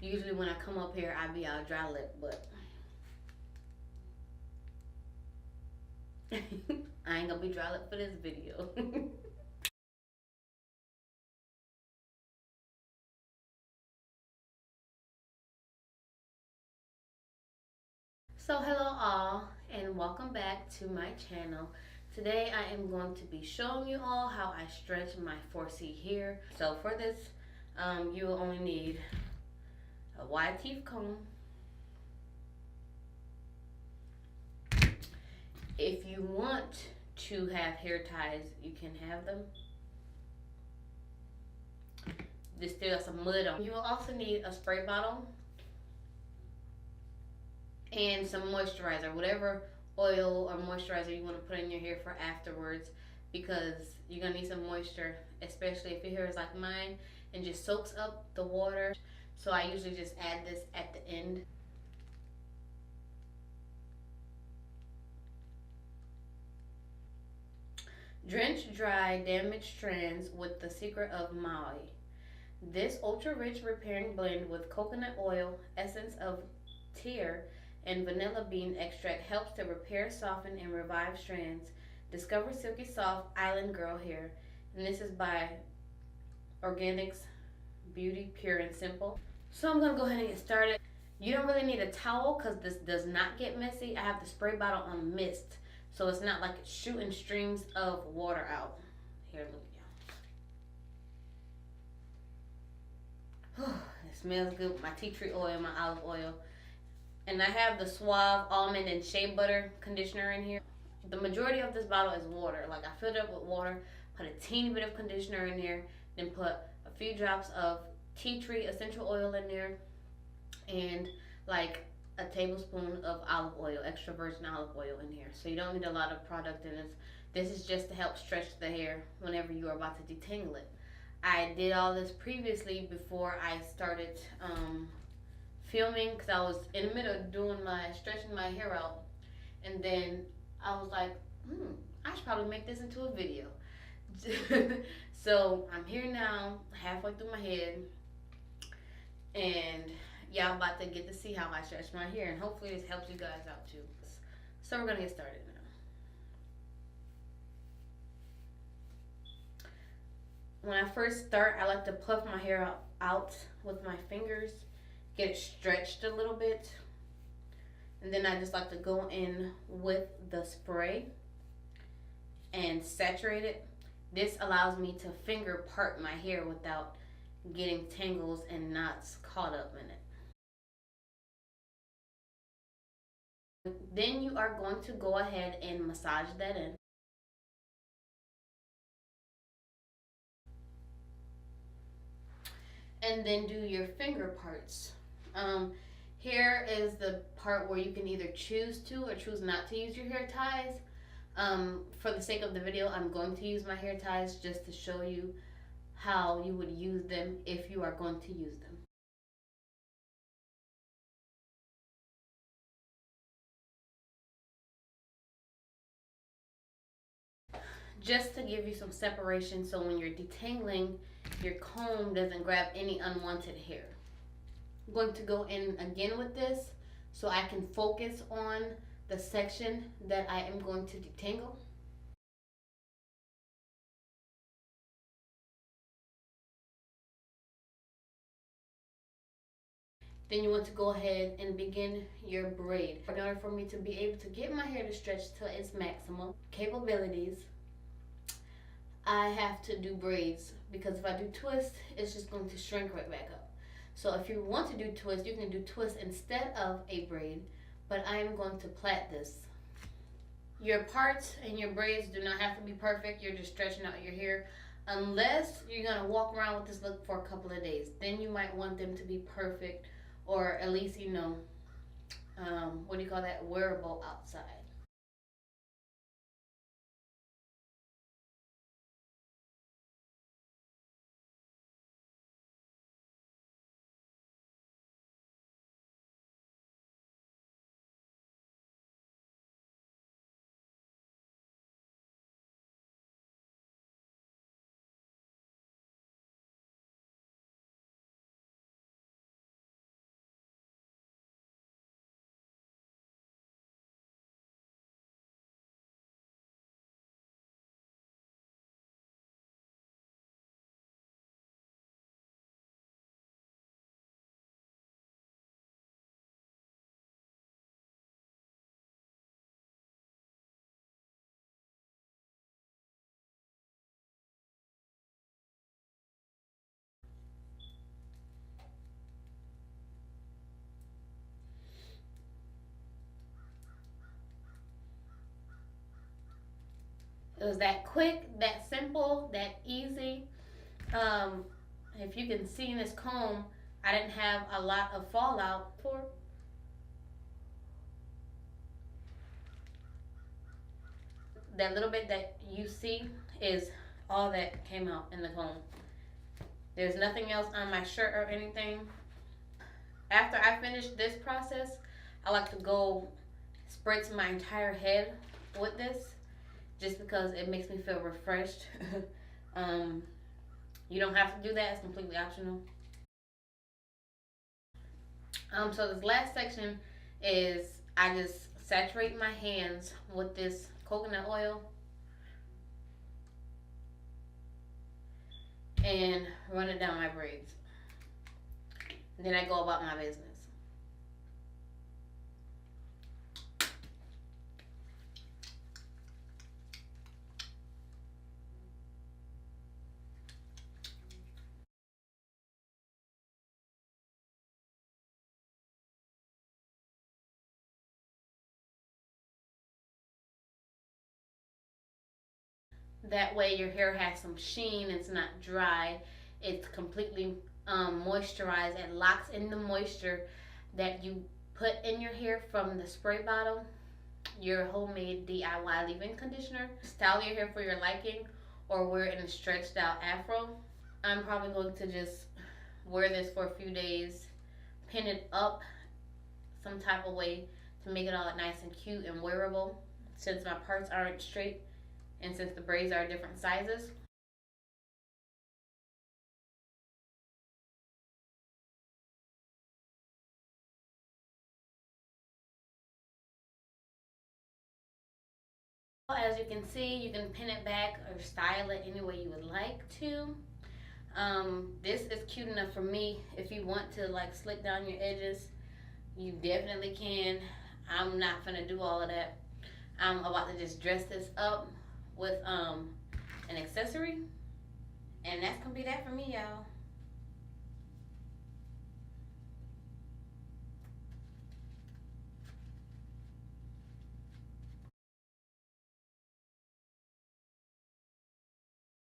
Usually when I come up here, I be out dry lip, but I ain't gonna be dry lip for this video. So hello all and welcome back to my channel. Today I am going to be showing you all how I stretch my 4C hair. So for this, you will only need a wide teeth comb. If you want to have hair ties, you can have them. There's still some mud on. You will also need a spray bottle and some moisturizer, whatever oil or moisturizer you want to put in your hair for afterwards, because you're gonna need some moisture, especially if your hair is like mine and just soaks up the water. So I usually just add this at the end. Drench dry damaged strands with the secret of Maui. This ultra rich repairing blend with coconut oil, essence of tear, and vanilla bean extract helps to repair, soften, and revive strands. Discover silky soft island girl hair. And this is by Organics Beauty Pure and Simple. So I'm gonna go ahead and get started. You don't really need a towel because this does not get messy. I have the spray bottle on mist, so it's not like it's shooting streams of water out. Here, look at y'all. It smells good with my tea tree oil, my olive oil. And I have the Suave Almond and Shea Butter conditioner in here. The majority of this bottle is water. Like, I filled it up with water, put a teeny bit of conditioner in there, then put a few drops of tea tree essential oil in there, and like a tablespoon of olive oil, extra virgin olive oil in here. So you don't need a lot of product in this. This is just to help stretch the hair whenever you are about to detangle it. I did all this previously before I started filming, because I was in the middle of doing stretching my hair out, and then I was like, I should probably make this into a video. So I'm here now, halfway through my head, and y'all about to get to see how I stretch my hair, and hopefully this helps you guys out too. So we're gonna get started now. When I first start, I like to puff my hair out with my fingers, get it stretched a little bit, and then I just like to go in with the spray and saturate it. This allows me to finger part my hair without getting tangles and knots caught up in it. Then you are going to go ahead and massage that in. And then do your finger parts. Here is the part where you can either choose to or choose not to use your hair ties. For the sake of the video, I'm going to use my hair ties just to show you how you would use them if you are going to use them. Just to give you some separation so when you're detangling, your comb doesn't grab any unwanted hair. I'm going to go in again with this so I can focus on the section that I am going to detangle. Then you want to go ahead and begin your braid. In order for me to be able to get my hair to stretch to its maximum capabilities, I have to do braids, because if I do twist, it's just going to shrink right back up. So if you want to do twist, you can do twist instead of a braid, but I am going to plait this. Your parts and your braids do not have to be perfect. You're just stretching out your hair, unless you're going to walk around with this look for a couple of days. Then you might want them to be perfect, or at least, what do you call that, wearable outside. was that quick, that simple, that easy. Um, if you can see in this comb, I didn't have a lot of fallout for. That little bit that you see is all that came out in the comb. There's nothing else on my shirt or anything. After I finish this process, I like to go spritz my entire head with this just because it makes me feel refreshed. um, you don't have to do that, it's completely optional. So this last section is I just saturate my hands with this coconut oil and run it down my braids. And then I go about my business. That way your hair has some sheen, it's not dry, it's completely moisturized. It locks in the moisture that you put in your hair from the spray bottle, your homemade DIY leave-in conditioner. Style your hair for your liking or wear it in a stretched out afro. I'm probably going to just wear this for a few days, pin it up some type of way to make it all nice and cute and wearable since my parts aren't straight and since the braids are different sizes. As you can see, you can pin it back or style it any way you would like to. This is cute enough for me. If you want to like slick down your edges, you definitely can. I'm not gonna do all of that. I'm about to just dress this up with an accessory, and that's gonna be that for me, y'all.